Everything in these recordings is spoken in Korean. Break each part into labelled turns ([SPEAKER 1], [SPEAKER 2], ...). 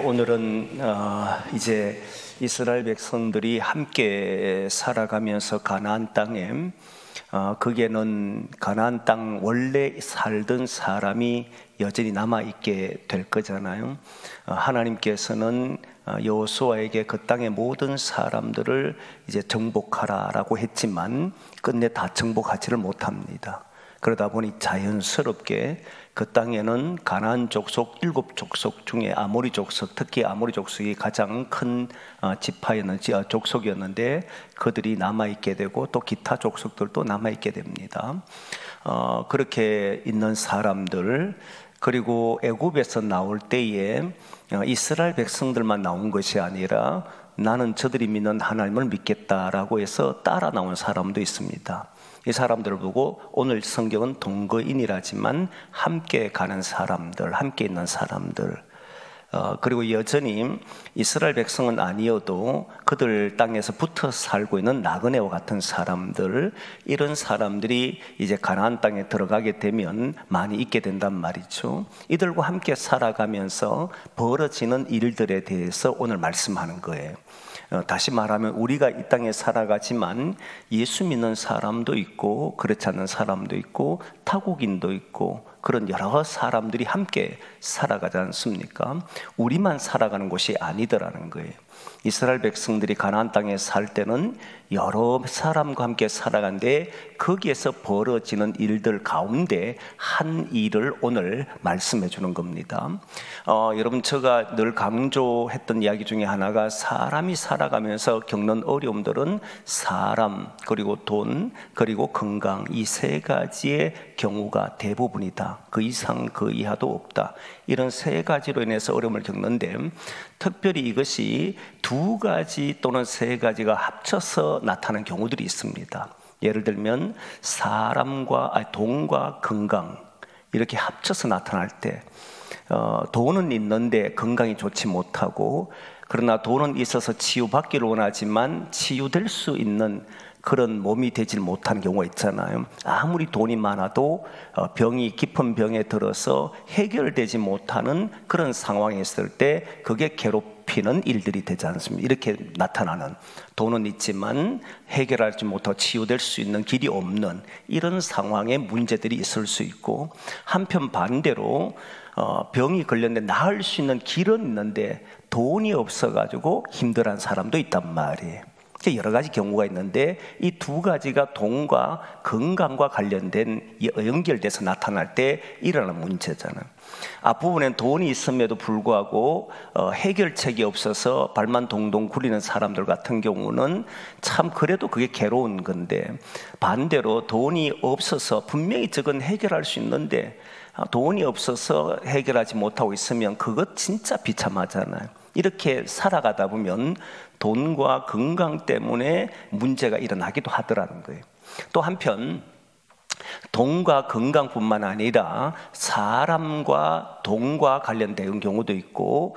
[SPEAKER 1] 오늘은 이제 이스라엘 백성들이 함께 살아가면서 가나안 땅에 거기에는 가나안 땅 원래 살던 사람이 여전히 남아있게 될 거잖아요. 하나님께서는 여호수아에게 그 땅의 모든 사람들을 이제 정복하라라고 했지만 끝내 다 정복하지를 못합니다. 그러다 보니 자연스럽게 그 땅에는 가나안 족속 7족속 중에 아모리 족속, 특히 아모리 족속이 가장 큰 족속이었는데 그들이 남아있게 되고 또 기타 족속들도 남아있게 됩니다. 그렇게 있는 사람들, 그리고 애굽에서 나올 때에 이스라엘 백성들만 나온 것이 아니라 나는 저들이 믿는 하나님을 믿겠다라고 해서 따라 나온 사람도 있습니다. 이 사람들을 보고 오늘 성경은 동거인이라지만 함께 가는 사람들, 함께 있는 사람들, 그리고 여전히 이스라엘 백성은 아니어도 그들 땅에서 붙어 살고 있는 나그네와 같은 사람들, 이런 사람들이 이제 가나안 땅에 들어가게 되면 많이 있게 된단 말이죠. 이들과 함께 살아가면서 벌어지는 일들에 대해서 오늘 말씀하는 거예요. 다시 말하면 우리가 이 땅에 살아가지만 예수 믿는 사람도 있고 그렇지 않은 사람도 있고 타국인도 있고 그런 여러 사람들이 함께 살아가지 않습니까? 우리만 살아가는 곳이 아니더라는 거예요. 이스라엘 백성들이 가나안 땅에 살 때는 여러 사람과 함께 살아가는데 거기에서 벌어지는 일들 가운데 한 일을 오늘 말씀해 주는 겁니다. 여러분, 제가 늘 강조했던 이야기 중에 하나가 사람이 살아가면서 겪는 어려움들은 사람, 그리고 돈, 그리고 건강, 이 세 가지의 경우가 대부분이다. 그 이상 그 이하도 없다. 이런 세 가지로 인해서 어려움을 겪는데 특별히 이것이 두 가지 또는 세 가지가 합쳐서 나타나는 경우들이 있습니다. 예를 들면 돈과 건강 이렇게 합쳐서 나타날 때 돈은 있는데 건강이 좋지 못하고, 그러나 돈은 있어서 치유받기를 원하지만 치유될 수 있는 그런 몸이 되질 못하는 경우가 있잖아요. 아무리 돈이 많아도 깊은 병에 들어서 해결되지 못하는 그런 상황에 있을 때 그게 괴롭히는 일들이 되지 않습니까? 이렇게 나타나는, 돈은 있지만 해결하지 못하고 치유될 수 있는 길이 없는 이런 상황의 문제들이 있을 수 있고, 한편 반대로 병이 걸렸는데 나을 수 있는 길은 있는데 돈이 없어가지고 힘들어하는 사람도 있단 말이에요. 여러 가지 경우가 있는데 이 두 가지가 돈과 건강과 관련된 연결돼서 나타날 때 일어나는 문제잖아요. 앞부분엔 돈이 있음에도 불구하고 해결책이 없어서 발만 동동 굴리는 사람들 같은 경우는 참 그래도 그게 괴로운 건데, 반대로 돈이 없어서 분명히 저건 해결할 수 있는데 돈이 없어서 해결하지 못하고 있으면 그것 진짜 비참하잖아요. 이렇게 살아가다 보면 돈과 건강 때문에 문제가 일어나기도 하더라는 거예요. 또 한편 돈과 건강뿐만 아니라 사람과 돈과 관련된 경우도 있고,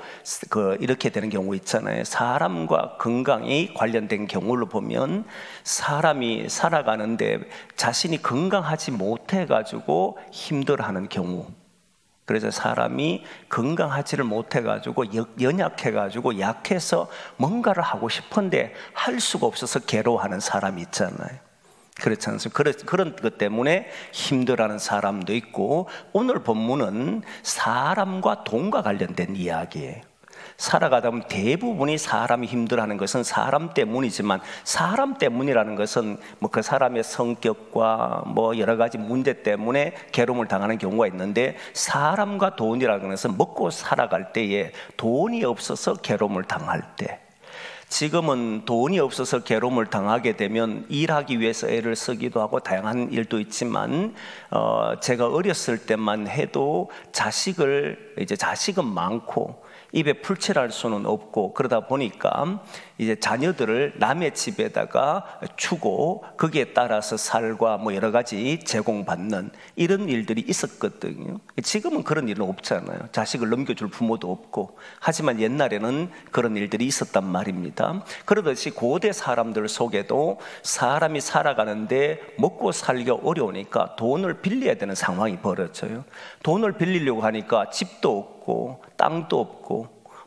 [SPEAKER 1] 이렇게 되는 경우 있잖아요. 사람과 건강이 관련된 경우를 보면 사람이 살아가는데 자신이 건강하지 못해가지고 힘들어하는 경우, 그래서 사람이 건강하지를 못해가지고 연약해가지고 약해서 뭔가를 하고 싶은데 할 수가 없어서 괴로워하는 사람이 있잖아요. 그렇지 않습니까? 그런 것 때문에 힘들어하는 사람도 있고, 오늘 본문은 사람과 돈과 관련된 이야기예요. 살아가다 보면 대부분이 사람이 힘들어하는 것은 사람 때문이지만, 사람 때문이라는 것은 그 사람의 성격과 여러 가지 문제 때문에 괴로움을 당하는 경우가 있는데, 사람과 돈이라는 것은 먹고 살아갈 때에 돈이 없어서 괴로움을 당할 때, 지금은 돈이 없어서 괴로움을 당하게 되면 일하기 위해서 애를 쓰기도 하고 다양한 일도 있지만, 제가 어렸을 때만 해도 자식은 많고 입에 풀칠할 수는 없고, 그러다 보니까 이제 자녀들을 남의 집에다가 주고 거기에 따라서 살과 여러 가지 제공받는 이런 일들이 있었거든요. 지금은 그런 일은 없잖아요. 자식을 넘겨줄 부모도 없고. 하지만 옛날에는 그런 일들이 있었단 말입니다. 그러듯이 고대 사람들 속에도 사람이 살아가는데 먹고 살기가 어려우니까 돈을 빌려야 되는 상황이 벌어져요. 돈을 빌리려고 하니까 집도 없고 땅도 없고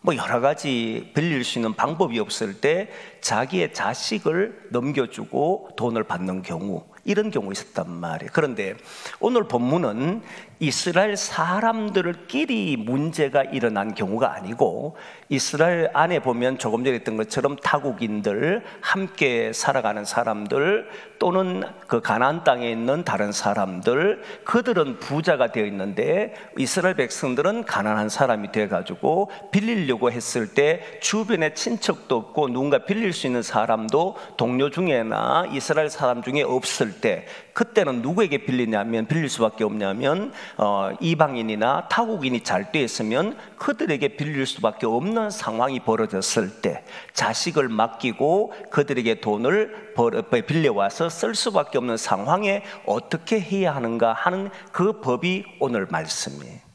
[SPEAKER 1] 뭐 여러 가지 빌릴 수 있는 방법이 없을 때 자기의 자식을 넘겨주고 돈을 받는 경우, 이런 경우 있었단 말이에요. 그런데 오늘 본문은 이스라엘 사람들끼리 문제가 일어난 경우가 아니고, 이스라엘 안에 보면 조금 전에 했던 것처럼 타국인들, 함께 살아가는 사람들, 또는 그 가나안 땅에 있는 다른 사람들, 그들은 부자가 되어 있는데 이스라엘 백성들은 가난한 사람이 되어가지고 빌리려고 했을 때 주변에 친척도 없고 누군가 빌릴 수 있는 사람도 동료 중에나 이스라엘 사람 중에 없을 때, 그때는 누구에게 빌리냐면, 빌릴 수밖에 없냐면 이방인이나 타국인이 잘 돼 있으면 그들에게 빌릴 수밖에 없는 상황이 벌어졌을 때 자식을 맡기고 그들에게 돈을 빌려와서 쓸 수밖에 없는 상황에 어떻게 해야 하는가 하는 그 법이 오늘 말씀이에요.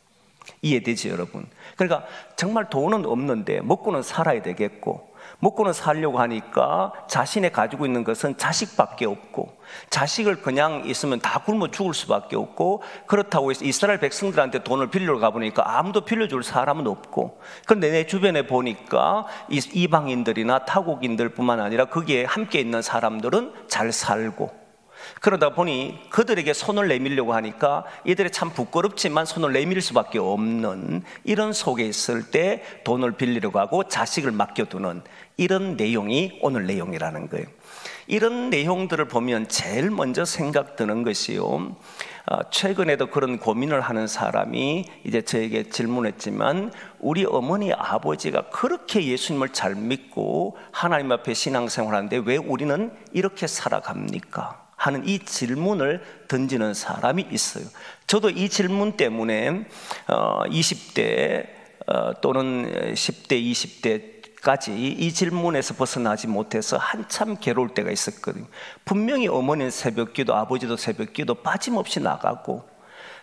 [SPEAKER 1] 이해되죠, 여러분? 그러니까 정말 돈은 없는데 먹고는 살아야 되겠고, 먹고는 살려고 하니까 자신이 가지고 있는 것은 자식밖에 없고, 자식을 그냥 있으면 다 굶어 죽을 수밖에 없고, 그렇다고 해서 이스라엘 백성들한테 돈을 빌리러 가보니까 아무도 빌려줄 사람은 없고, 그런데 내 주변에 보니까 이방인들이나 타국인들뿐만 아니라 거기에 함께 있는 사람들은 잘 살고, 그러다 보니 그들에게 손을 내밀려고 하니까 이들이 참 부끄럽지만 손을 내밀 수밖에 없는 이런 속에 있을 때 돈을 빌리려고 하고 자식을 맡겨두는 이런 내용이 오늘 내용이라는 거예요. 이런 내용들을 보면 제일 먼저 생각드는 것이요, 최근에도 그런 고민을 하는 사람이 이제 저에게 질문했지만, 우리 어머니 아버지가 그렇게 예수님을 잘 믿고 하나님 앞에 신앙생활하는데 왜 우리는 이렇게 살아갑니까? 하는 이 질문을 던지는 사람이 있어요. 저도 이 질문 때문에 20대 또는 10대, 20대까지 이 질문에서 벗어나지 못해서 한참 괴로울 때가 있었거든요. 분명히 어머니는 새벽기도, 아버지도 새벽기도 빠짐없이 나가고,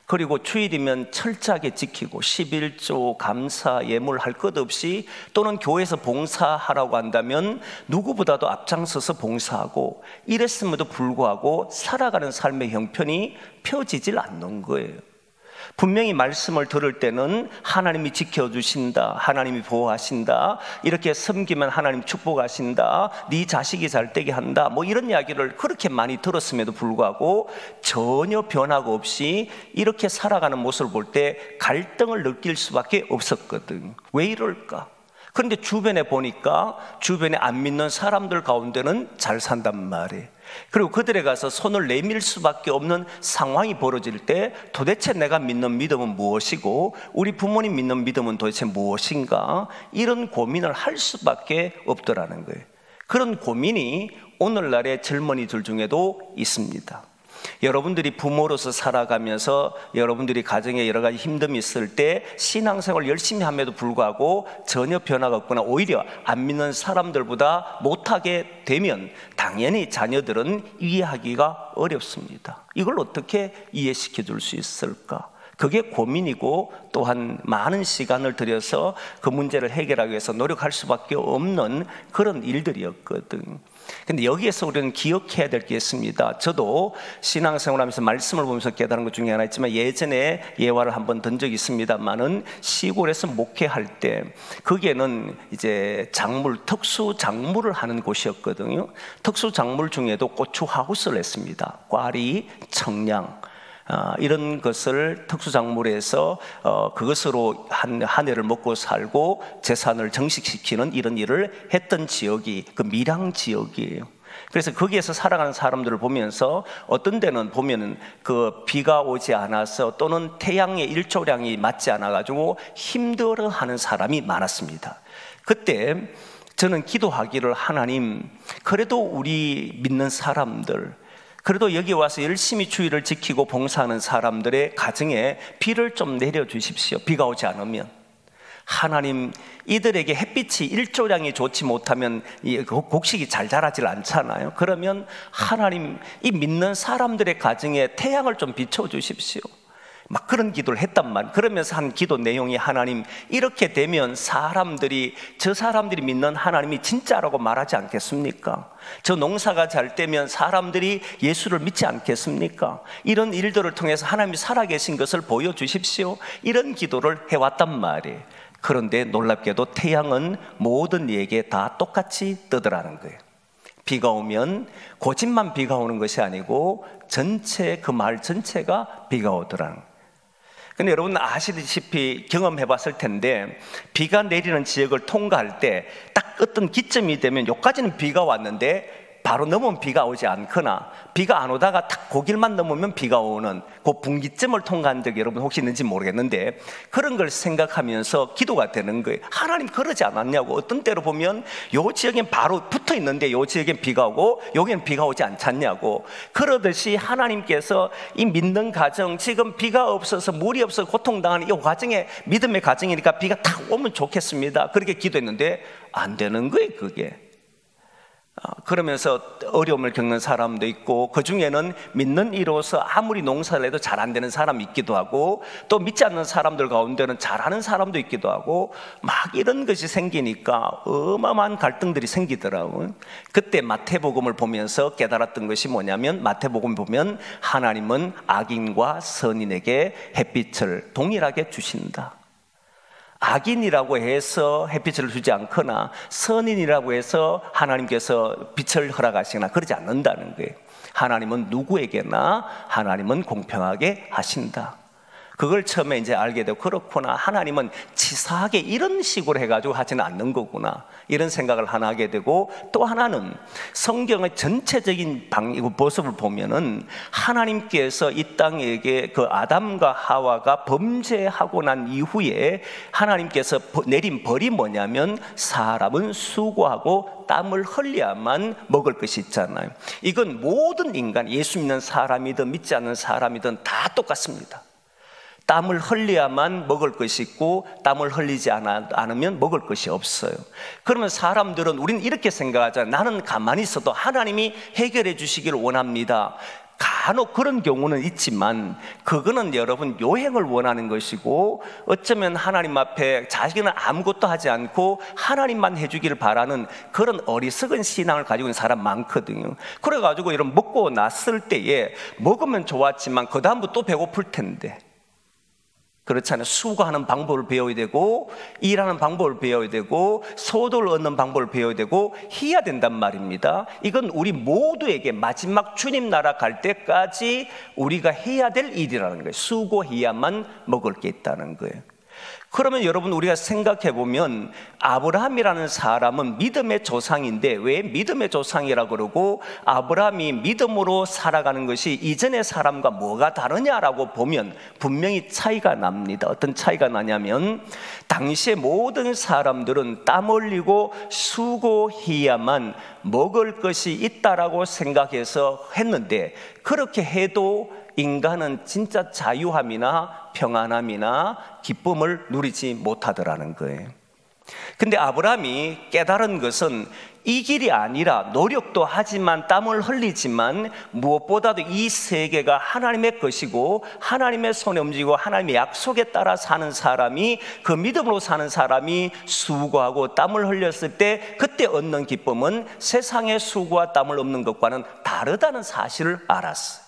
[SPEAKER 1] 그리고 주일이면 철저하게 지키고 11조 감사 예물할 것 없이, 또는 교회에서 봉사하라고 한다면 누구보다도 앞장서서 봉사하고, 이랬음에도 불구하고 살아가는 삶의 형편이 펴지질 않는 거예요. 분명히 말씀을 들을 때는 하나님이 지켜주신다, 하나님이 보호하신다, 이렇게 섬기면 하나님 축복하신다, 네 자식이 잘 되게 한다, 뭐 이런 이야기를 그렇게 많이 들었음에도 불구하고 전혀 변화가 없이 이렇게 살아가는 모습을 볼 때 갈등을 느낄 수밖에 없었거든. 왜 이럴까? 그런데 주변에 보니까 주변에 안 믿는 사람들 가운데는 잘 산단 말이에요. 그리고 그들에 가서 손을 내밀 수밖에 없는 상황이 벌어질 때 도대체 내가 믿는 믿음은 무엇이고 우리 부모님 믿는 믿음은 도대체 무엇인가, 이런 고민을 할 수밖에 없더라는 거예요. 그런 고민이 오늘날의 젊은이들 중에도 있습니다. 여러분들이 부모로서 살아가면서 여러분들이 가정에 여러 가지 힘듦이 있을 때 신앙생활 열심히 함에도 불구하고 전혀 변화가 없거나 오히려 안 믿는 사람들보다 못하게 되면 당연히 자녀들은 이해하기가 어렵습니다. 이걸 어떻게 이해시켜 줄 수 있을까? 그게 고민이고, 또한 많은 시간을 들여서 그 문제를 해결하기 위해서 노력할 수밖에 없는 그런 일들이었거든. 근데 여기에서 우리는 기억해야 될 게 있습니다. 저도 신앙생활하면서 말씀을 보면서 깨달은 것 중에 하나 있지만, 예전에 예화를 한번 든 적이 있습니다만은, 시골에서 목회할 때 거기에는 이제 작물, 특수 작물을 하는 곳이었거든요. 특수 작물 중에도 고추 하우스를 했습니다. 꽈리, 청량, 이런 것을 특수작물에서 그것으로 한 해를 먹고 살고 재산을 정식시키는 이런 일을 했던 지역이 그 밀양 지역이에요. 그래서 거기에서 살아가는 사람들을 보면서 어떤 데는 보면은 그 비가 오지 않아서 또는 태양의 일조량이 맞지 않아 가지고 힘들어하는 사람이 많았습니다. 그때 저는 기도하기를, 하나님, 그래도 우리 믿는 사람들, 그래도 여기 와서 열심히 주의를 지키고 봉사하는 사람들의 가정에 비를 좀 내려주십시오. 비가 오지 않으면. 하나님, 이들에게 햇빛이 일조량이 좋지 못하면 곡식이 잘 자라질 않잖아요. 그러면 하나님, 이 믿는 사람들의 가정에 태양을 좀 비춰주십시오. 막 그런 기도를 했단 말이에요. 그러면서 한 기도 내용이, 하나님, 이렇게 되면 사람들이, 저 사람들이 믿는 하나님이 진짜라고 말하지 않겠습니까? 저 농사가 잘 되면 사람들이 예수를 믿지 않겠습니까? 이런 일들을 통해서 하나님이 살아계신 것을 보여주십시오. 이런 기도를 해왔단 말이에요. 그런데 놀랍게도 태양은 모든 이에게 다 똑같이 뜨더라는 거예요. 비가 오면 고집만 비가 오는 것이 아니고 전체 그 마을 전체가 비가 오더라는 거예요. 근데 여러분 아시다시피 경험해 봤을 텐데 비가 내리는 지역을 통과할 때 딱 어떤 기점이 되면 여기까지는 비가 왔는데 바로 넘으면 비가 오지 않거나 비가 안 오다가 딱 그 길만 넘으면 비가 오는 그 분기점을 통과한 적이 여러분 혹시 있는지 모르겠는데 그런 걸 생각하면서 기도가 되는 거예요. 하나님 그러지 않았냐고. 어떤 때로 보면 요 지역엔 바로 붙어 있는데 요 지역엔 비가 오고 여기는 비가 오지 않잖냐고. 그러듯이 하나님께서 이 믿는 가정, 지금 비가 없어서 물이 없어서 고통당하는 이 과정에 믿음의 가정이니까 비가 딱 오면 좋겠습니다. 그렇게 기도했는데 안 되는 거예요, 그게. 그러면서 어려움을 겪는 사람도 있고 그 중에는 믿는 이로서 아무리 농사를 해도 잘 안 되는 사람이 있기도 하고 또 믿지 않는 사람들 가운데는 잘하는 사람도 있기도 하고 막 이런 것이 생기니까 어마어마한 갈등들이 생기더라고요. 그때 마태복음을 보면서 깨달았던 것이 뭐냐면 마태복음 보면 하나님은 악인과 선인에게 햇빛을 동일하게 주신다. 악인이라고 해서 햇빛을 주지 않거나 선인이라고 해서 하나님께서 빛을 허락하시거나 그러지 않는다는 거예요. 하나님은 누구에게나 하나님은 공평하게 하신다. 그걸 처음에 이제 알게 되고 그렇구나, 하나님은 치사하게 이런 식으로 해가지고 하지는 않는 거구나, 이런 생각을 하나 하게 되고, 또 하나는 성경의 전체적인 모습을 보면은 하나님께서 이 땅에게 그 아담과 하와가 범죄하고 난 이후에 하나님께서 내린 벌이 뭐냐면 사람은 수고하고 땀을 흘려야만 먹을 것이 있잖아요. 이건 모든 인간, 예수 믿는 사람이든 믿지 않는 사람이든 다 똑같습니다. 땀을 흘려야만 먹을 것이 있고 땀을 흘리지 않으면 먹을 것이 없어요. 그러면 사람들은, 우리는 이렇게 생각하잖아요. 나는 가만히 있어도 하나님이 해결해 주시기를 원합니다. 간혹 그런 경우는 있지만 그거는 여러분 요행을 원하는 것이고, 어쩌면 하나님 앞에 자기는 아무것도 하지 않고 하나님만 해주기를 바라는 그런 어리석은 신앙을 가지고 있는 사람 많거든요. 그래가지고 이런 먹고 났을 때에 먹으면 좋았지만 그 다음부터 또 배고플 텐데, 그렇잖아요. 수고하는 방법을 배워야 되고 일하는 방법을 배워야 되고 소득을 얻는 방법을 배워야 되고 해야 된단 말입니다. 이건 우리 모두에게 마지막 주님 나라 갈 때까지 우리가 해야 될 일이라는 거예요. 수고해야만 먹을 게 있다는 거예요. 그러면 여러분 우리가 생각해 보면 아브라함이라는 사람은 믿음의 조상인데 왜 믿음의 조상이라고 그러고 아브라함이 믿음으로 살아가는 것이 이전의 사람과 뭐가 다르냐라고 보면 분명히 차이가 납니다. 어떤 차이가 나냐면 당시의 모든 사람들은 땀 흘리고 수고해야만 먹을 것이 있다라고 생각해서 했는데, 그렇게 해도 인간은 진짜 자유함이나 평안함이나 기쁨을 누리지 못하더라는 거예요. 근데 아브라함이 깨달은 것은 이 길이 아니라 노력도 하지만 땀을 흘리지만 무엇보다도 이 세계가 하나님의 것이고 하나님의 손에 움직이고 하나님의 약속에 따라 사는 사람이, 그 믿음으로 사는 사람이 수고하고 땀을 흘렸을 때 그때 얻는 기쁨은 세상의 수고와 땀을 얻는 것과는 다르다는 사실을 알았어요.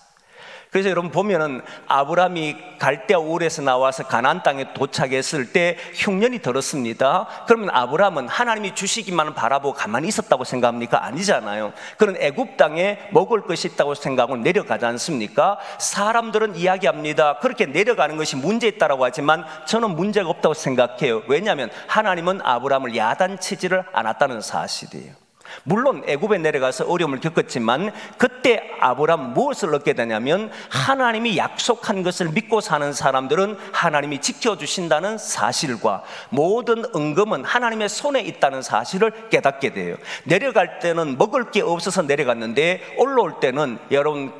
[SPEAKER 1] 그래서 여러분 보면은 아브라함이 갈대아 우르에서 나와서 가나안 땅에 도착했을 때 흉년이 들었습니다. 그러면 아브라함은 하나님이 주시기만 바라보고 가만히 있었다고 생각합니까? 아니잖아요. 그런 애굽 땅에 먹을 것이 있다고 생각하고 내려가지 않습니까? 사람들은 이야기합니다. 그렇게 내려가는 것이 문제 있다고 하지만 저는 문제가 없다고 생각해요. 왜냐하면 하나님은 아브라함을 야단치지를 않았다는 사실이에요. 물론 애굽에 내려가서 어려움을 겪었지만 그때 아브라함 무엇을 얻게 되냐면 하나님이 약속한 것을 믿고 사는 사람들은 하나님이 지켜주신다는 사실과 모든 은금은 하나님의 손에 있다는 사실을 깨닫게 돼요. 내려갈 때는 먹을 게 없어서 내려갔는데 올라올 때는 여러분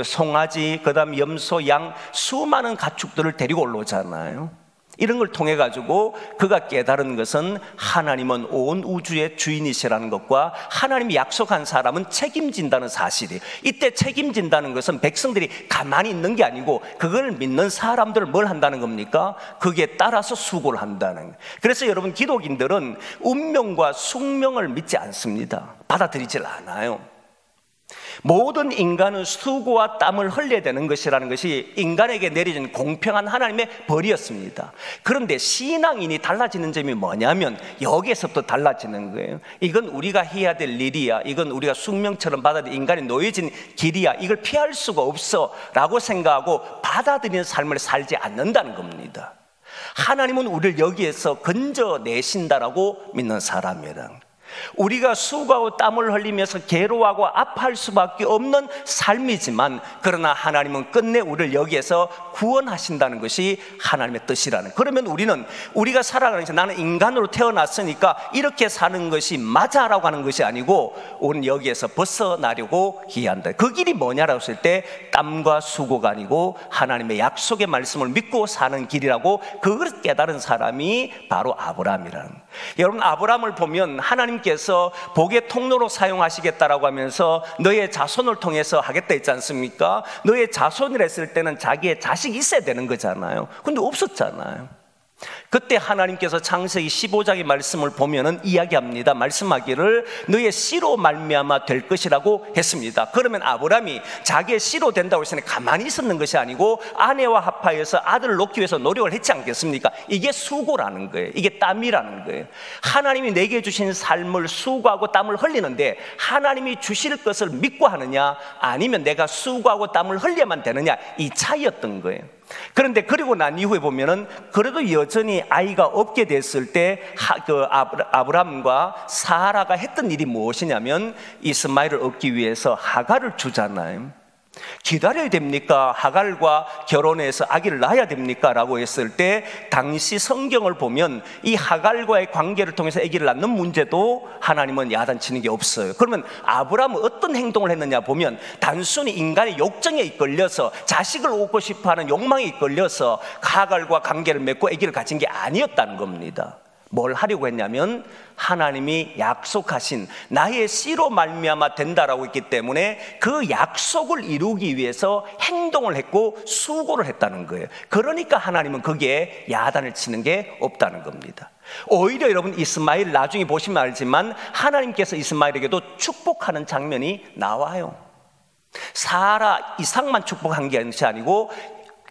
[SPEAKER 1] 송아지, 그 다음 염소, 양, 수많은 가축들을 데리고 올라오잖아요. 이런 걸 통해 가지고 그가 깨달은 것은 하나님은 온 우주의 주인이시라는 것과 하나님이 약속한 사람은 책임진다는 사실이에요. 이때 책임진다는 것은 백성들이 가만히 있는 게 아니고 그걸 믿는 사람들을 뭘 한다는 겁니까? 그게 따라서 수고를 한다는 거예요. 그래서 여러분 기독인들은 운명과 숙명을 믿지 않습니다. 받아들이질 않아요. 모든 인간은 수고와 땀을 흘려야 되는 것이라는 것이 인간에게 내려진 공평한 하나님의 벌이었습니다. 그런데 신앙인이 달라지는 점이 뭐냐면 여기에서부터 달라지는 거예요. 이건 우리가 해야 될 일이야, 이건 우리가 숙명처럼 받아들인 인간이 놓여진 길이야, 이걸 피할 수가 없어 라고 생각하고 받아들이는 삶을 살지 않는다는 겁니다. 하나님은 우리를 여기에서 건져내신다라고 믿는 사람이란, 우리가 수고하고 땀을 흘리면서 괴로워하고 아파할 수밖에 없는 삶이지만, 그러나 하나님은 끝내 우리를 여기에서 구원하신다는 것이 하나님의 뜻이라는. 그러면 우리는 우리가 살아가는 것이 나는 인간으로 태어났으니까 이렇게 사는 것이 맞아라고 하는 것이 아니고, 우리는 여기에서 벗어나려고 기한다. 그 길이 뭐냐라고 했을 때 땀과 수고가 아니고 하나님의 약속의 말씀을 믿고 사는 길이라고, 그걸 깨달은 사람이 바로 아브라함이라는. 여러분, 아브라함을 보면 하나님께서 복의 통로로 사용하시겠다라고 하면서 너의 자손을 통해서 하겠다 했지 않습니까? 너의 자손이라 했을 때는 자기의 자식이 있어야 되는 거잖아요. 근데 없었잖아요. 그때 하나님께서 창세기 15장의 말씀을 보면은 이야기합니다. 말씀하기를 너의 씨로 말미암아 될 것이라고 했습니다. 그러면 아브라함이 자기의 씨로 된다고 했으니 가만히 있었는 것이 아니고 아내와 합하여서 아들을 놓기 위해서 노력을 했지 않겠습니까? 이게 수고라는 거예요. 이게 땀이라는 거예요. 하나님이 내게 주신 삶을 수고하고 땀을 흘리는데 하나님이 주실 것을 믿고 하느냐, 아니면 내가 수고하고 땀을 흘려야만 되느냐, 이 차이였던 거예요. 그런데 그리고 난 이후에 보면은 그래도 여전히 아이가 없게 됐을 때 아브람과 사라가 했던 일이 무엇이냐면 이스마엘을 얻기 위해서 하갈을 주잖아요. 기다려야 됩니까? 하갈과 결혼해서 아기를 낳아야 됩니까? 라고 했을 때 당시 성경을 보면 이 하갈과의 관계를 통해서 아기를 낳는 문제도 하나님은 야단치는 게 없어요. 그러면 아브라함은 어떤 행동을 했느냐 보면 단순히 인간의 욕정에 이끌려서 자식을 얻고 싶어하는 욕망에 이끌려서 하갈과 관계를 맺고 아기를 가진 게 아니었다는 겁니다. 뭘 하려고 했냐면 하나님이 약속하신 나의 씨로 말미암아 된다라고 했기 때문에 그 약속을 이루기 위해서 행동을 했고 수고를 했다는 거예요. 그러니까 하나님은 거기에 야단을 치는 게 없다는 겁니다. 오히려 여러분, 이스마엘 나중에 보시면 알지만 하나님께서 이스마엘에게도 축복하는 장면이 나와요. 사라 이삭만 축복한 게 아니고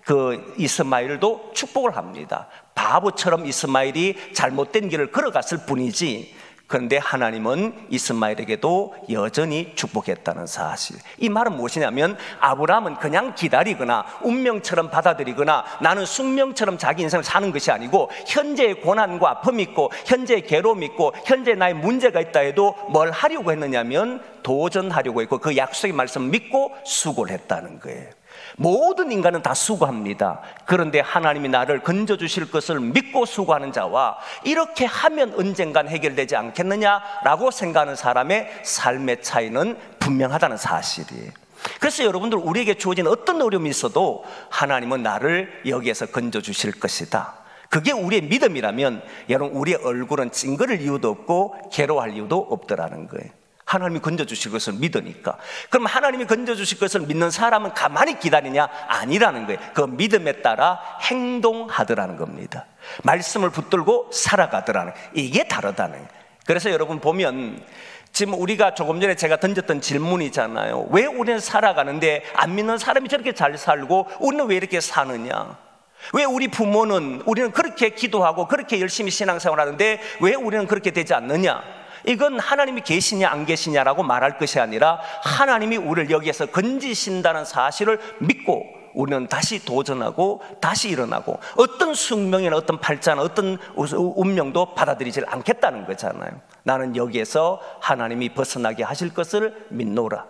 [SPEAKER 1] 그 이스마엘도 축복을 합니다. 바보처럼 이스마엘이 잘못된 길을 걸어갔을 뿐이지, 그런데 하나님은 이스마엘에게도 여전히 축복했다는 사실. 이 말은 무엇이냐면 아브라함은 그냥 기다리거나 운명처럼 받아들이거나 나는 숙명처럼 자기 인생을 사는 것이 아니고, 현재의 고난과 아픔이 있고 현재의 괴로움이 있고 현재 나의 문제가 있다 해도 뭘 하려고 했느냐면 도전하려고 했고 그 약속의 말씀을 믿고 수고를 했다는 거예요. 모든 인간은 다 수고합니다. 그런데 하나님이 나를 건져주실 것을 믿고 수고하는 자와 이렇게 하면 언젠간 해결되지 않겠느냐라고 생각하는 사람의 삶의 차이는 분명하다는 사실이에요. 그래서 여러분들, 우리에게 주어진 어떤 어려움이 있어도 하나님은 나를 여기에서 건져주실 것이다. 그게 우리의 믿음이라면 여러분, 우리의 얼굴은 찡그릴 이유도 없고 괴로워할 이유도 없더라는 거예요. 하나님이 건져주실 것을 믿으니까. 그럼 하나님이 건져주실 것을 믿는 사람은 가만히 기다리냐? 아니라는 거예요. 그 믿음에 따라 행동하더라는 겁니다. 말씀을 붙들고 살아가더라는, 이게 다르다는 거예요. 그래서 여러분 보면 지금 우리가 조금 전에 제가 던졌던 질문이잖아요. 왜 우리는 살아가는데 안 믿는 사람이 저렇게 잘 살고 우리는 왜 이렇게 사느냐? 왜 우리 부모는, 우리는 그렇게 기도하고 그렇게 열심히 신앙생활 하는데 왜 우리는 그렇게 되지 않느냐? 이건 하나님이 계시냐 안 계시냐라고 말할 것이 아니라 하나님이 우리를 여기에서 건지신다는 사실을 믿고 우리는 다시 도전하고 다시 일어나고 어떤 숙명이나 어떤 팔자나 어떤 운명도 받아들이질 않겠다는 거잖아요. 나는 여기에서 하나님이 벗어나게 하실 것을 믿노라.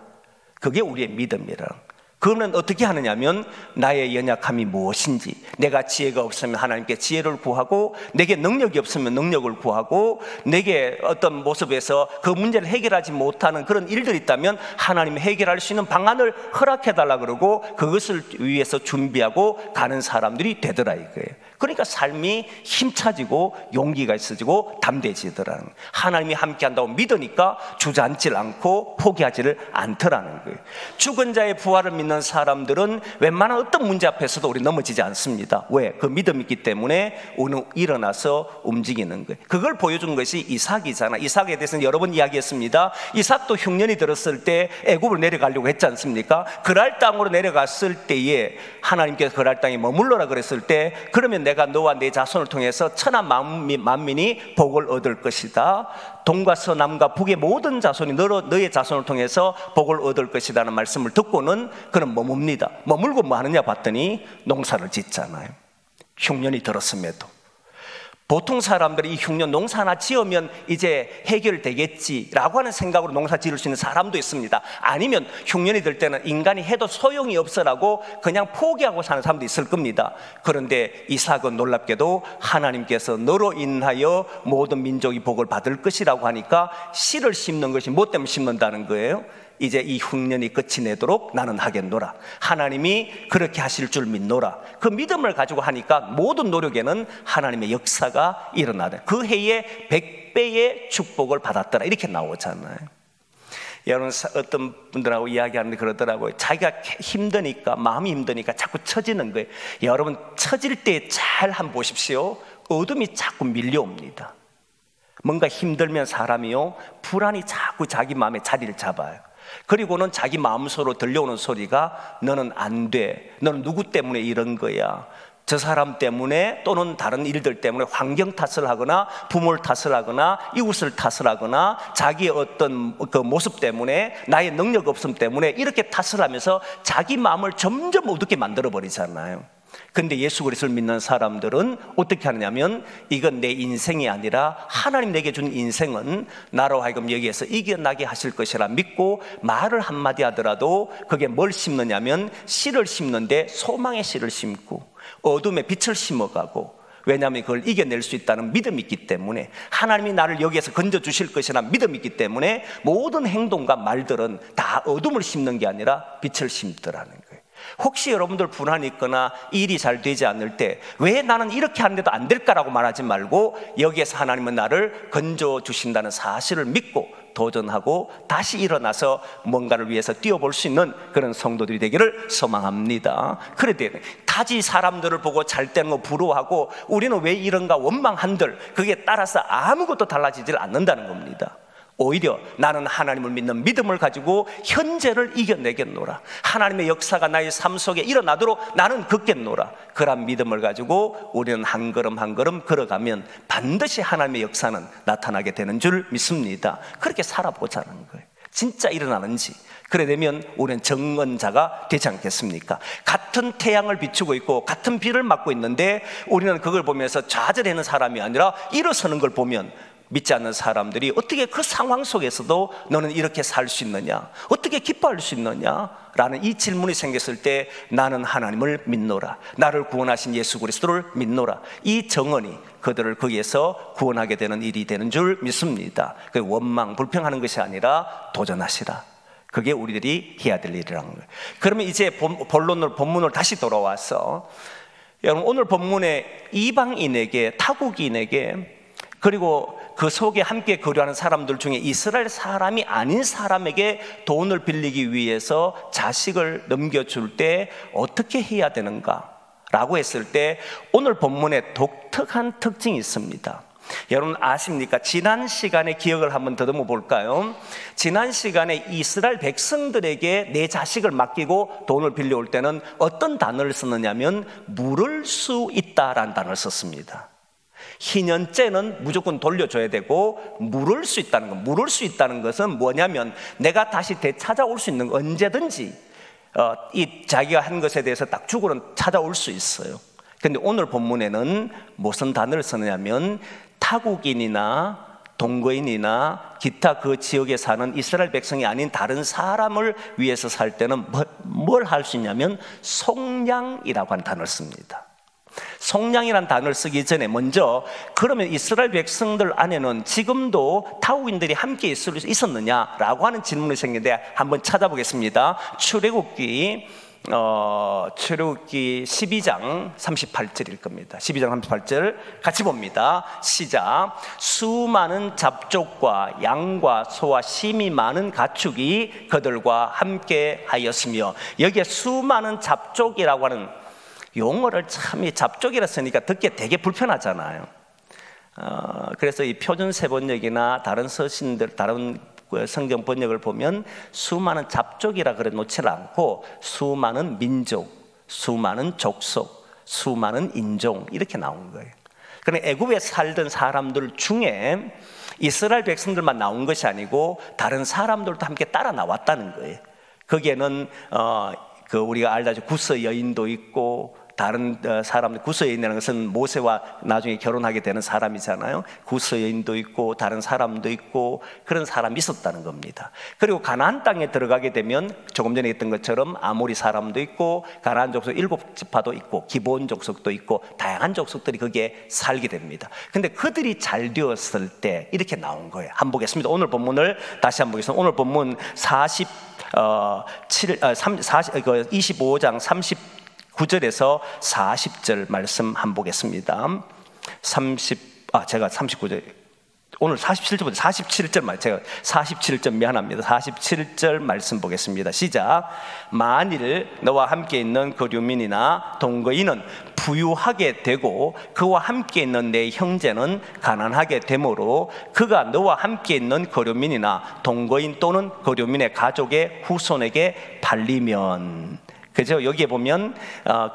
[SPEAKER 1] 그게 우리의 믿음이라. 그러면 어떻게 하느냐면 나의 연약함이 무엇인지, 내가 지혜가 없으면 하나님께 지혜를 구하고, 내게 능력이 없으면 능력을 구하고, 내게 어떤 모습에서 그 문제를 해결하지 못하는 그런 일들이 있다면 하나님이 해결할 수 있는 방안을 허락해달라 그러고 그것을 위해서 준비하고 가는 사람들이 되더라 이거예요. 그러니까 삶이 힘차지고 용기가 있어지고 담대해지더라는 거예요. 하나님이 함께한다고 믿으니까 주저앉질 않고 포기하지를 않더라는 거예요. 죽은 자의 부활을 믿는 사람들은 웬만한 어떤 문제 앞에서도 우리 넘어지지 않습니다. 왜? 그 믿음이 있기 때문에 우리는 일어나서 움직이는 거예요. 그걸 보여준 것이 이삭이잖아요. 이삭에 대해서는 여러 번 이야기했습니다. 이삭도 흉년이 들었을 때 애굽을 내려가려고 했지 않습니까? 그랄 땅으로 내려갔을 때에 하나님께서 그랄 땅에 머물러라 그랬을 때, 그러면 내가 너와 내 자손을 통해서 천하 만민이 복을 얻을 것이다. 동과 서남과 북의 모든 자손이 너의 자손을 통해서 복을 얻을 것이라는 말씀을 듣고는 그는 머뭅니다. 머물고 뭐 하느냐 봤더니 농사를 짓잖아요. 흉년이 들었음에도. 보통 사람들이 이 흉년 농사 하나 지으면 이제 해결되겠지라고 하는 생각으로 농사 지을 수 있는 사람도 있습니다. 아니면 흉년이 들 때는 인간이 해도 소용이 없어라고 그냥 포기하고 사는 사람도 있을 겁니다. 그런데 이삭은 놀랍게도 하나님께서 너로 인하여 모든 민족이 복을 받을 것이라고 하니까 씨를 심는 것이 뭐 때문에 심는다는 거예요? 이제 이 흉년이 끝이 내도록 나는 하겠노라. 하나님이 그렇게 하실 줄 믿노라. 그 믿음을 가지고 하니까 모든 노력에는 하나님의 역사가 일어나다. 그 해에 100배의 축복을 받았더라. 이렇게 나오잖아요. 여러분, 어떤 분들하고 이야기하는데 그러더라고요. 자기가 힘드니까, 마음이 힘드니까 자꾸 처지는 거예요. 여러분, 처질 때 잘 한번 보십시오. 어둠이 자꾸 밀려옵니다. 뭔가 힘들면 사람이요, 불안이 자꾸 자기 마음에 자리를 잡아요. 그리고는 자기 마음속으로 들려오는 소리가 너는 안 돼, 너는 누구 때문에 이런 거야, 저 사람 때문에 또는 다른 일들 때문에 환경 탓을 하거나 부모를 탓을 하거나 이웃을 탓을 하거나 자기의 어떤 그 모습 때문에, 나의 능력 없음 때문에 이렇게 탓을 하면서 자기 마음을 점점 어둡게 만들어버리잖아요. 근데 예수 그리스도를 믿는 사람들은 어떻게 하느냐면, 이건 내 인생이 아니라 하나님 내게 준 인생은 나로 하여금 여기에서 이겨나게 하실 것이라 믿고 말을 한마디 하더라도 그게 뭘 심느냐면 씨를 심는데 소망의 씨를 심고 어둠의 빛을 심어가고, 왜냐하면 그걸 이겨낼 수 있다는 믿음이 있기 때문에, 하나님이 나를 여기에서 건져주실 것이라는 믿음이 있기 때문에 모든 행동과 말들은 다 어둠을 심는 게 아니라 빛을 심더라는 거예요. 혹시 여러분들 불안이 있거나 일이 잘 되지 않을 때 왜 나는 이렇게 하는데도 안 될까라고 말하지 말고, 여기에서 하나님은 나를 건져주신다는 사실을 믿고 도전하고 다시 일어나서 뭔가를 위해서 뛰어볼 수 있는 그런 성도들이 되기를 소망합니다. 그래도 타지 사람들을 보고 잘 되는 거 부러워하고 우리는 왜 이런가 원망한들, 그게 따라서 아무것도 달라지질 않는다는 겁니다. 오히려 나는 하나님을 믿는 믿음을 가지고 현재를 이겨내겠노라. 하나님의 역사가 나의 삶 속에 일어나도록 나는 걷겠노라. 그런 믿음을 가지고 우리는 한 걸음 한 걸음 걸어가면 반드시 하나님의 역사는 나타나게 되는 줄 믿습니다. 그렇게 살아보자는 거예요. 진짜 일어나는지. 그래 되면 우리는 정언자가 되지 않겠습니까? 같은 태양을 비추고 있고 같은 비를 맞고 있는데 우리는 그걸 보면서 좌절하는 사람이 아니라 일어서는 걸 보면, 믿지 않는 사람들이 어떻게 그 상황 속에서도 너는 이렇게 살 수 있느냐, 어떻게 기뻐할 수 있느냐 라는 이 질문이 생겼을 때 나는 하나님을 믿노라, 나를 구원하신 예수 그리스도를 믿노라, 이 정언이 그들을 거기에서 구원하게 되는 일이 되는 줄 믿습니다. 그 원망 불평하는 것이 아니라 도전하시라. 그게 우리들이 해야 될 일이라는 거예요. 그러면 이제 본문을 다시 돌아와서, 여러분, 오늘 본문에 이방인에게, 타국인에게, 그리고 그 속에 함께 거류하는 사람들 중에 이스라엘 사람이 아닌 사람에게 돈을 빌리기 위해서 자식을 넘겨줄 때 어떻게 해야 되는가 라고 했을 때, 오늘 본문에 독특한 특징이 있습니다. 여러분 아십니까? 지난 시간에 기억을 한번 더듬어 볼까요? 지난 시간에 이스라엘 백성들에게 내 자식을 맡기고 돈을 빌려올 때는 어떤 단어를 썼느냐면 물을 수 있다라는 단어를 썼습니다. 희년째는 무조건 돌려줘야 되고, 물을 수 있다는 것, 물을 수 있다는 것은 뭐냐면 내가 다시 되찾아올 수 있는, 언제든지 이 자기가 한 것에 대해서 딱 죽으면 찾아올 수 있어요. 그런데 오늘 본문에는 무슨 단어를 쓰느냐면 타국인이나 동거인이나 기타 그 지역에 사는 이스라엘 백성이 아닌 다른 사람을 위해서 살 때는 뭘 할 수 있냐면 속량이라고 하는 단어를 씁니다. 속량이라는 단어를 쓰기 전에 먼저, 그러면 이스라엘 백성들 안에는 지금도 타국인들이 함께 있었느냐라고 하는 질문이 생기는데 한번 찾아보겠습니다. 출애굽기 출애굽기 12장 38절일 겁니다. 12장 38절 같이 봅니다. 시작. 수많은 잡족과 양과 소와 심이 많은 가축이 그들과 함께 하였으며, 여기에 수많은 잡족이라고 하는 용어를 참, 이 잡족이라 쓰니까 듣기 되게 불편하잖아요. 그래서 이 표준 세번역이나 다른 서신들, 다른 성경 번역을 보면 수많은 잡족이라 그래 놓지 않고 수많은 민족, 수많은 족속, 수많은 인종 이렇게 나온 거예요. 그러니까 애굽에 살던 사람들 중에 이스라엘 백성들만 나온 것이 아니고 다른 사람들도 함께 따라 나왔다는 거예요. 거기에는 우리가 알다시피 구스 여인도 있고, 다른 사람들, 구스 여인이라는 것은 모세와 나중에 결혼하게 되는 사람이잖아요. 구스 여인도 있고 다른 사람도 있고 그런 사람이 있었다는 겁니다. 그리고 가나안 땅에 들어가게 되면 조금 전에 했던 것처럼 아모리 사람도 있고, 가나안 족속 7지파도 있고, 기브온 족속도 있고, 다양한 족속들이 거기에 살게 됩니다. 근데 그들이 잘 되었을 때 이렇게 나온 거예요. 한번 보겠습니다. 오늘 본문을 다시 한번 보겠습니다. 오늘 본문 25장 39절에서 40절 말씀 한번 보겠습니다. 제가 39절, 오늘 47절부터 47절 제가 47절 미안합니다. 47절 말씀 보겠습니다. 시작. 만일 너와 함께 있는 거류민이나 동거인은 부유하게 되고 그와 함께 있는 내 형제는 가난하게 되므로 그가 너와 함께 있는 거류민이나 동거인 또는 거류민의 가족의 후손에게 팔리면, 그죠? 여기에 보면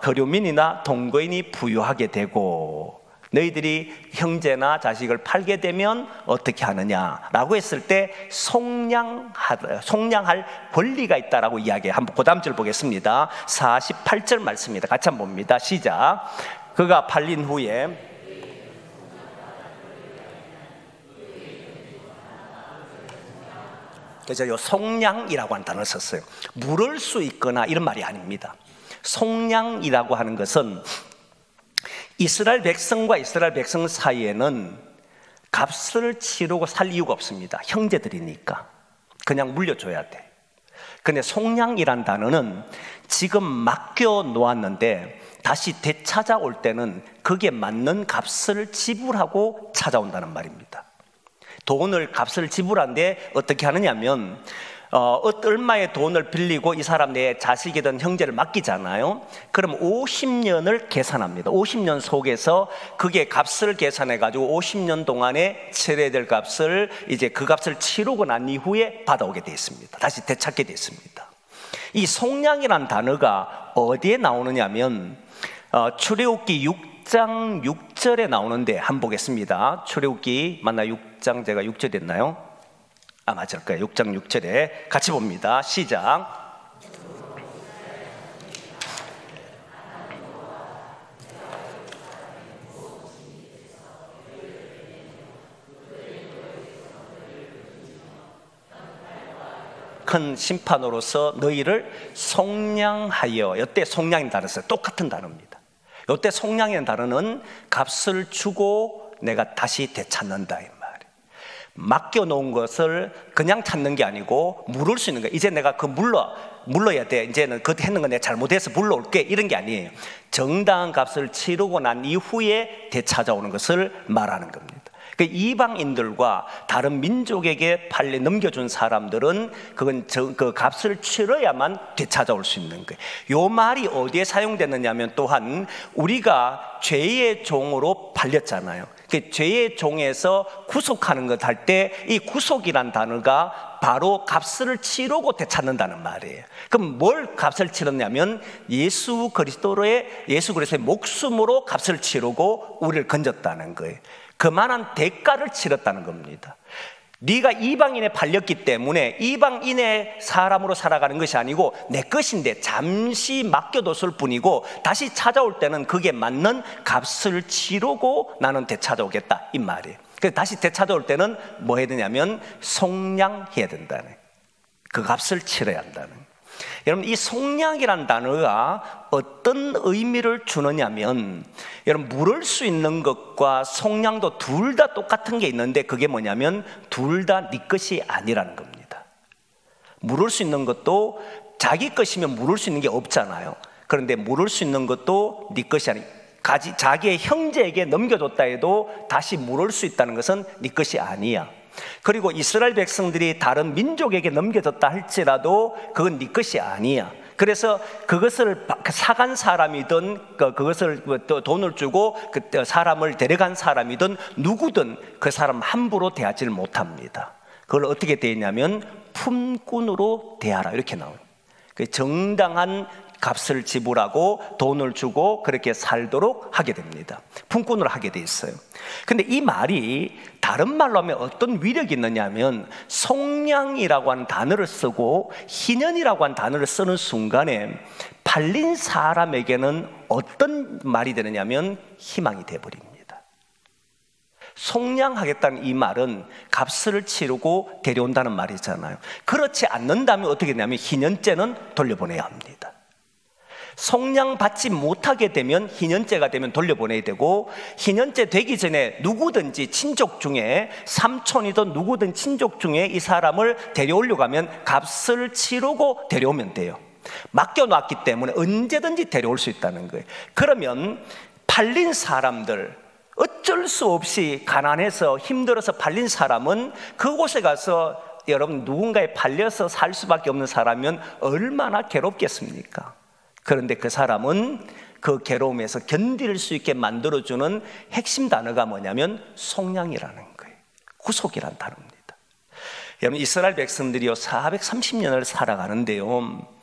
[SPEAKER 1] 거류민이나 동거인이 부유하게 되고 너희들이 형제나 자식을 팔게 되면 어떻게 하느냐라고 했을 때 속량할 권리가 있다라고 이야기해요. 한번 그 다음 절 보겠습니다. 48절 말씀입니다. 같이 한번 봅니다. 시작. 그가 팔린 후에 그래서 요 속량이라고 하는 단어를 썼어요. 물을 수 있거나 이런 말이 아닙니다. 속량이라고 하는 것은 이스라엘 백성과 이스라엘 백성 사이에는 값을 치르고 살 이유가 없습니다. 형제들이니까 그냥 물려줘야 돼. 근데 속량이란 단어는 지금 맡겨 놓았는데 다시 되찾아올 때는 그게 맞는 값을 지불하고 찾아온다는 말입니다. 돈을 값을 지불하는데 어떻게 하느냐면 얼마의 돈을 빌리고 이 사람 내 자식이든 형제를 맡기잖아요. 그럼 50년을 계산합니다. 50년 속에서 그게 값을 계산해 가지고 50년 동안에 치러야 될 값을 이제 그 값을 치르고 난 이후에 받아오게 되어 있습니다. 다시 되찾게 되어 있습니다. 이 속량이라는 단어가 어디에 나오느냐면 출애굽기 6장 6절에 나오는데 한번 보겠습니다. 출애굽기 맞나 6장 제가 6절 됐나요? 맞을 거예요. 6장 6절에 같이 봅니다. 시작. 큰 심판으로서 너희를 속량하여. 이때 속량이라는 단어 써요. 똑같은 단어입니다. 이때 속량이라는 단어는 값을 주고 내가 다시 되찾는다 이 말이에요. 맡겨놓은 것을 그냥 찾는 게 아니고 물을 수 있는 거예요. 이제 내가 그 물러야 돼. 이제는 그때 했는 거 내가 잘못해서 물러올게 이런 게 아니에요. 정당한 값을 치르고 난 이후에 되찾아오는 것을 말하는 겁니다. 그 이방인들과 다른 민족에게 넘겨준 사람들은 그건 그 값을 치러야만 되찾아올 수 있는 거예요. 요 말이 어디에 사용됐느냐 하면 또한 우리가 죄의 종으로 팔렸잖아요. 그 죄의 종에서 구속하는 것 할 때 이 구속이란 단어가 바로 값을 치르고 되찾는다는 말이에요. 그럼 뭘 값을 치렀냐면 예수 그리스도의 목숨으로 값을 치르고 우리를 건졌다는 거예요. 그만한 대가를 치렀다는 겁니다. 네가 이방인에 팔렸기 때문에 이방인의 사람으로 살아가는 것이 아니고 내 것인데 잠시 맡겨뒀을 뿐이고 다시 찾아올 때는 그게 맞는 값을 치르고 나는 되찾아오겠다 이 말이에요. 그래서 다시 되찾아올 때는 뭐 해야 되냐면 속량해야 된다는, 그 값을 치러야 한다는. 여러분 이 속량이라는 단어가 어떤 의미를 주느냐면, 여러분 물을 수 있는 것과 속량도 둘 다 똑같은 게 있는데 그게 뭐냐면 둘 다 네 것이 아니라는 겁니다. 물을 수 있는 것도 자기 것이면 물을 수 있는 게 없잖아요. 그런데 물을 수 있는 것도 네 것이 아니, 자기의 형제에게 넘겨줬다 해도 다시 물을 수 있다는 것은 네 것이 아니야. 그리고 이스라엘 백성들이 다른 민족에게 넘겨줬다 할지라도 그건 네 것이 아니야. 그래서 그것을 사간 사람이든 그것을 돈을 주고 그 사람을 데려간 사람이든 누구든 그 사람 함부로 대하지를 못합니다. 그걸 어떻게 대했냐면 품꾼으로 대하라 이렇게 나와요. 정당한 값을 지불하고 돈을 주고 그렇게 살도록 하게 됩니다. 품꾼으로 하게 돼 있어요. 근데 이 말이 다른 말로 하면 어떤 위력이 있느냐 하면 속량이라고 하는 단어를 쓰고 희년이라고 하는 단어를 쓰는 순간에 팔린 사람에게는 어떤 말이 되느냐 하면 희망이 돼버립니다. 속량하겠다는 이 말은 값을 치르고 데려온다는 말이잖아요. 그렇지 않는다면 어떻게 되냐면 희년죄는 돌려보내야 합니다. 속량받지 못하게 되면 희년죄가 되면 돌려보내야 되고, 희년죄 되기 전에 누구든지 친족 중에 삼촌이든 누구든 친족 중에 이 사람을 데려오려고 하면 값을 치르고 데려오면 돼요. 맡겨놨기 때문에 언제든지 데려올 수 있다는 거예요. 그러면 팔린 사람들, 어쩔 수 없이 가난해서 힘들어서 팔린 사람은 그곳에 가서 여러분 누군가에 팔려서 살 수밖에 없는 사람이면 얼마나 괴롭겠습니까? 그런데 그 사람은 그 괴로움에서 견딜 수 있게 만들어주는 핵심 단어가 뭐냐면 속량이라는 거예요. 구속이라는 단어입니다. 여러분 이스라엘 백성들이요 430년을 살아가는데요,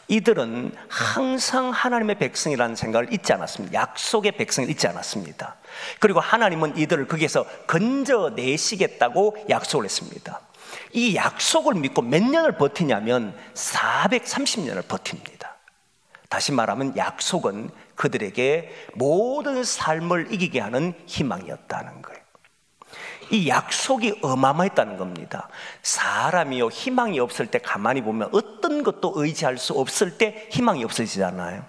[SPEAKER 1] 이들은 항상 하나님의 백성이라는 생각을 잊지 않았습니다. 약속의 백성을 잊지 않았습니다. 그리고 하나님은 이들을 거기에서 건져내시겠다고 약속을 했습니다. 이 약속을 믿고 몇 년을 버티냐면 430년을 버팁니다. 다시 말하면 약속은 그들에게 모든 삶을 이기게 하는 희망이었다는 거예요. 이 약속이 어마어마했다는 겁니다. 사람이요 희망이 없을 때 가만히 보면 어떤 것도 의지할 수 없을 때 희망이 없어지잖아요.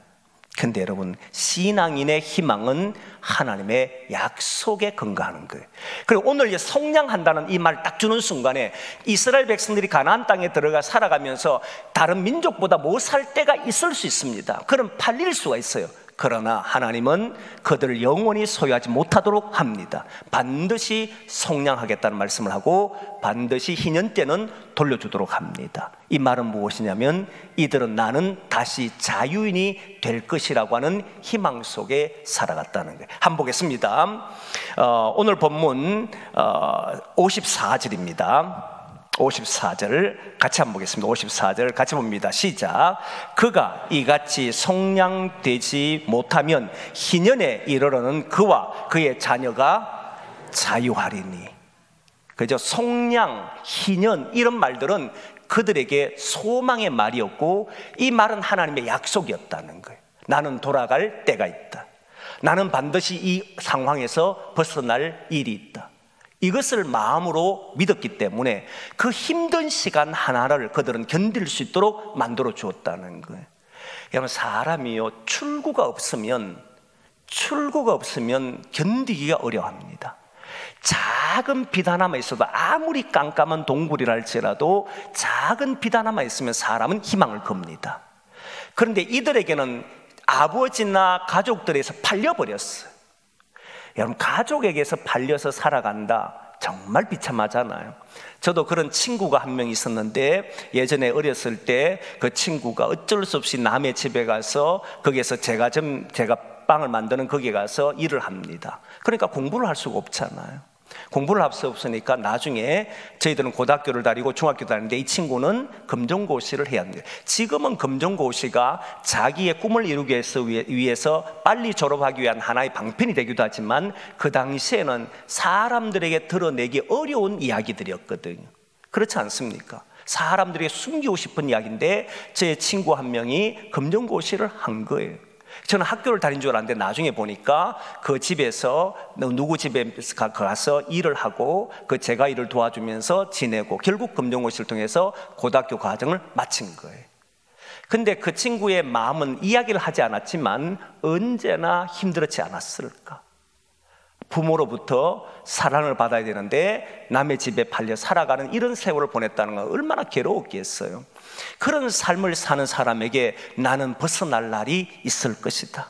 [SPEAKER 1] 근데 여러분 신앙인의 희망은 하나님의 약속에 근거하는 거예요. 그리고 오늘 속량한다는 이 말 딱 주는 순간에 이스라엘 백성들이 가나안 땅에 들어가 살아가면서 다른 민족보다 못 살 때가 있을 수 있습니다. 그럼 팔릴 수가 있어요. 그러나 하나님은 그들을 영원히 소유하지 못하도록 합니다. 반드시 속량하겠다는 말씀을 하고 반드시 희년때는 돌려주도록 합니다. 이 말은 무엇이냐면 이들은 나는 다시 자유인이 될 것이라고 하는 희망 속에 살아갔다는 거예요. 한번 보겠습니다. 오늘 본문 54절입니다. 54절 같이 한번 보겠습니다. 54절 같이 봅니다. 시작. 그가 이같이 속량되지 못하면 희년에 이르러는 그와 그의 자녀가 자유하리니. 그죠? 속량, 희년 이런 말들은 그들에게 소망의 말이었고 이 말은 하나님의 약속이었다는 거예요. 나는 돌아갈 때가 있다. 나는 반드시 이 상황에서 벗어날 일이 있다. 이것을 마음으로 믿었기 때문에 그 힘든 시간 하나를 그들은 견딜 수 있도록 만들어 주었다는 거예요. 여러분 사람이요 출구가 없으면 견디기가 어려워합니다. 작은 빛 하나만 있어도 아무리 깜깜한 동굴이라 할지라도 작은 빛 하나만 있으면 사람은 희망을 겁니다. 그런데 이들에게는 아버지나 가족들에서 팔려버렸어요. 여러분 가족에게서 팔려서 살아간다 정말 비참하잖아요. 저도 그런 친구가 한 명 있었는데 예전에 어렸을 때 그 친구가 어쩔 수 없이 남의 집에 가서 거기에서 제가 빵을 만드는 거기에 가서 일을 합니다. 그러니까 공부를 할 수가 없잖아요. 공부를 할 수 없으니까 나중에 저희들은 고등학교를 다니고 중학교 다니는데 이 친구는 검정고시를 해야 합니다. 지금은 검정고시가 자기의 꿈을 이루기 위해서 빨리 졸업하기 위한 하나의 방편이 되기도 하지만 그 당시에는 사람들에게 드러내기 어려운 이야기들이었거든요. 그렇지 않습니까? 사람들에게 숨기고 싶은 이야기인데 제 친구 한 명이 검정고시를 한 거예요. 저는 학교를 다닌 줄 알았는데 나중에 보니까 그 집에서 누구 집에 가서 일을 하고 제가 일을 도와주면서 지내고 결국 검정고시를 통해서 고등학교 과정을 마친 거예요. 근데 그 친구의 마음은 이야기를 하지 않았지만 언제나 힘들었지 않았을까? 부모로부터 사랑을 받아야 되는데 남의 집에 팔려 살아가는 이런 세월을 보냈다는 건 얼마나 괴로웠겠어요. 그런 삶을 사는 사람에게 나는 벗어날 날이 있을 것이다,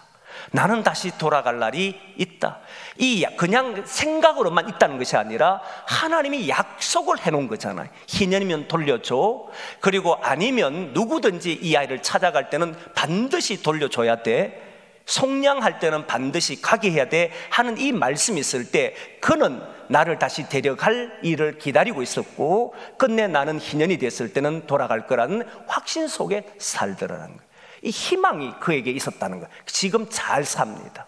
[SPEAKER 1] 나는 다시 돌아갈 날이 있다, 이 그냥 생각으로만 있다는 것이 아니라 하나님이 약속을 해놓은 거잖아요. 희년이면 돌려줘, 그리고 아니면 누구든지 이 아이를 찾아갈 때는 반드시 돌려줘야 돼, 속량할 때는 반드시 가게 해야 돼 하는 이 말씀이 있을 때 그는 나를 다시 데려갈 일을 기다리고 있었고, 끝내 나는 희년이 됐을 때는 돌아갈 거라는 확신 속에 살더라는 거예요. 이 희망이 그에게 있었다는 거예요. 지금 잘 삽니다.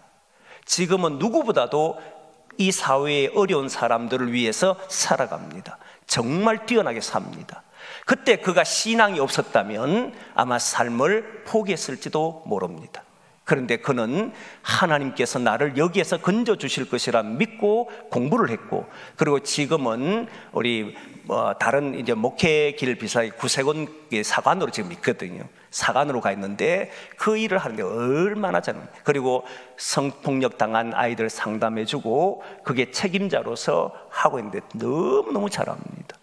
[SPEAKER 1] 지금은 누구보다도 이 사회의 어려운 사람들을 위해서 살아갑니다. 정말 뛰어나게 삽니다. 그때 그가 신앙이 없었다면 아마 삶을 포기했을지도 모릅니다. 그런데 그는 하나님께서 나를 여기에서 건져주실 것이라 믿고 공부를 했고, 그리고 지금은 우리 다른 이제 목회길 비사의 구세군 사관으로 지금 있거든요. 사관으로 가 있는데 그 일을 하는데 얼마나 잘합니다. 그리고 성폭력 당한 아이들 상담해주고 그게 책임자로서 하고 있는데 너무너무 잘합니다.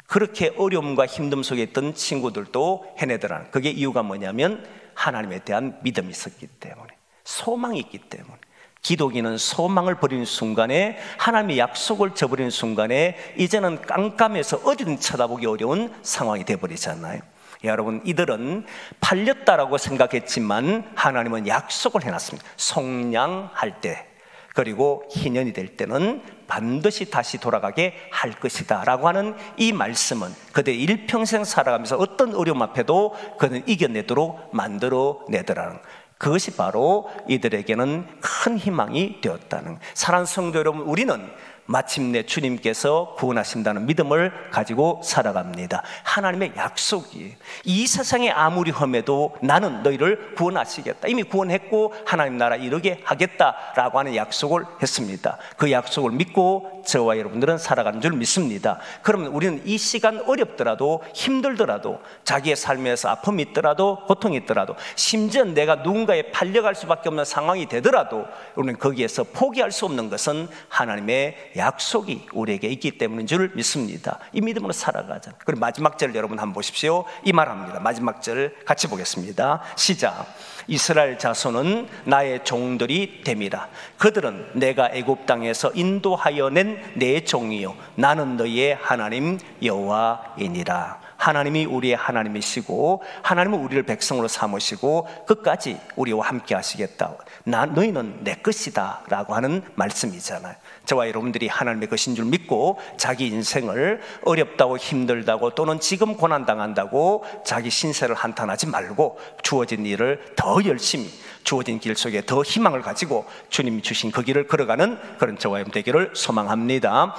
[SPEAKER 1] 그렇게 어려움과 힘듦 속에 있던 친구들도 해내더라는, 그게 이유가 뭐냐면 하나님에 대한 믿음이 있었기 때문에, 소망이 있기 때문에. 기독인은 소망을 버리는 순간에, 하나님의 약속을 저버리는 순간에 이제는 깜깜해서 어디든 쳐다보기 어려운 상황이 되어버리잖아요. 여러분, 이들은 팔렸다라고 생각했지만 하나님은 약속을 해놨습니다. 속량할 때, 그리고 희년이 될 때는 반드시 다시 돌아가게 할 것이다 라고 하는 이 말씀은 그들의 일평생 살아가면서 어떤 어려움 앞에도 그는 이겨내도록 만들어내더라는, 그것이 바로 이들에게는 큰 희망이 되었다는. 사랑하는 성도 여러분, 우리는 마침내 주님께서 구원하신다는 믿음을 가지고 살아갑니다. 하나님의 약속이에요. 이 세상에 아무리 험해도 나는 너희를 구원하시겠다, 이미 구원했고 하나님 나라 이루게 하겠다라고 하는 약속을 했습니다. 그 약속을 믿고 저와 여러분들은 살아가는 줄 믿습니다. 그러면 우리는 이 시간 어렵더라도 힘들더라도, 자기의 삶에서 아픔이 있더라도 고통이 있더라도, 심지어 내가 누군가에 팔려갈 수밖에 없는 상황이 되더라도 우리는 거기에서 포기할 수 없는 것은 하나님의 약속이 우리에게 있기 때문인 줄 믿습니다. 이 믿음으로 살아가자. 그리고 마지막 절 여러분 한번 보십시오. 이 말합니다. 마지막 절 같이 보겠습니다. 시작. 이스라엘 자손은 나의 종들이 됨이라. 그들은 내가 애굽 땅에서 인도하여 낸 내 종이요 나는 너희의 하나님 여호와이니라. 하나님이 우리의 하나님이시고 하나님은 우리를 백성으로 삼으시고 끝까지 우리와 함께 하시겠다, 너희는 내 것이다 라고 하는 말씀이잖아요. 저와 여러분들이 하나님의 것인 줄 믿고 자기 인생을 어렵다고 힘들다고 또는 지금 고난당한다고 자기 신세를 한탄하지 말고 주어진 일을 더 열심히, 주어진 길 속에 더 희망을 가지고 주님이 주신 그 길을 걸어가는 그런 저와 여러분 되기를 소망합니다.